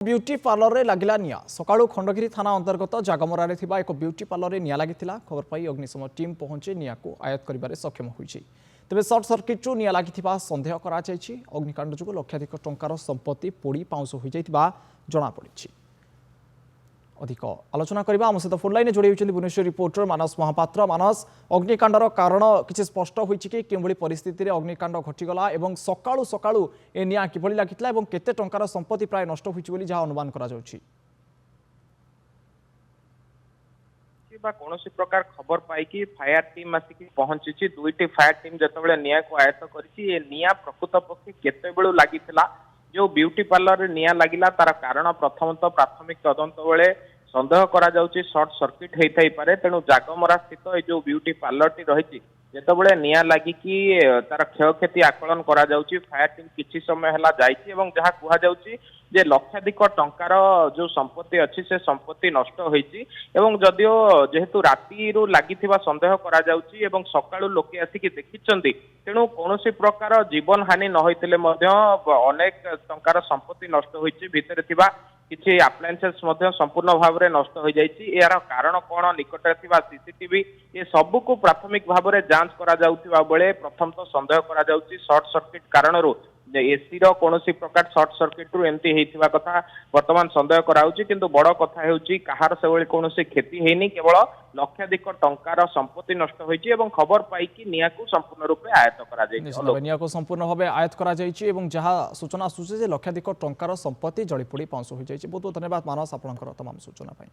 Beauty parlour रे लगिला निया सकाळू खंडगिरी थाना अंतर्गत जागमरारे थिबा एक ब्यूटी पार्लर रे निया लागिथिला। खबर पाई अग्निशम टीम पहुंचे निया को आयत करिबारे सक्षम होईछि। तेबे शॉर्ट सर्किट रु निया लागिथिबा संदेह करा जायछि। अग्निकांड जुगु लक्षाधिक टंकार संपत्ति पोड़ी पाउंस होई जायथिबा जणा पड़िछि। अधिक आलोचना करबा हम सहित फोन लाइन जोड़ी होइछन्ति भुवनेश्वर रिपोर्टर मानस महापात्र। मानस, अग्निकांडर कारण किछि स्पष्ट होइछि कि केवଳି परिस्थिति रे अग्निकांड घटिगला एवं सकाळू सकाळू ए निया किभଳି लागितला एवं केते टंकार संपत्ति प्राय नष्ट होइछि बोली जहा अनुमान करा जाउछि। कौनसी प्रकार खबर पाई कि फायर टीम आसिक पहुंची दुईटी फायर टीम जिते निया को आयत्त करी निया प्रकृत पक्षे केते बेलू लगी जो ब्यूटी पार्लर निया लगिला तार कारण प्रथमतः प्राथमिक तदंत बेले संदेह करा जाउछि शॉर्ट सर्किट होई पारे। तेणु जागमरा स्थित जो ब्यूटी पार्लर टी रही जिते निया लगिकी तार क्षयक्षति आकलन करा जाउछि। फायर टीम किछि समय हला जाइछि एवं जहाँ कुहा जाउछि जे लक्षाधिक टंकार जो संपत्ति अच्छी से संपत्ति नष्ट होइछि एवं जदियो जेहेतु राति लगिथिबा संदेह करा जाउछि एवं सकाळू लोके आसिक देखिचंती। तेणु कौनसी प्रकार जीवन हानि न होइतिले मध्य अनेक टंकार संपत्ति नष्ट होइछि। भितरे थिबा किछि अप्लायंसेस मध्य संपूर्ण भाव में नष्ट हो जाइछि। यार कारण कोन निकटरे थिबा सीसीटीवी ये सबु को प्राथमिक भाव में जांच करा जाउथिबा बेले प्रथम तो संदेह करा जाउछि शॉर्ट सर्किट कारणरू एसी कौन प्रकार शॉर्ट सर्किट रु एमती होइथिबा कथा वर्तमान संदेह कराउछि। किंतु बड़ कथा हेउछि कहार से कौन क्षति हेनी केवल लक्षाधिक टंकार संपत्ति नष्ट होइछि एवं खबर पाई कि निया को संपूर्ण रूपे आयत्त करा जाइछि। निया को संपूर्ण भाव आयत्त करा जाइछि एवं जहा सूचना आसुछि जे लक्षाधिक टंकार संपत्ति जळीपोड़ी पाउंस होई जाइछि। बहुत बहुत धन्यवाद मानस आपनकर तमाम सूचना पाई।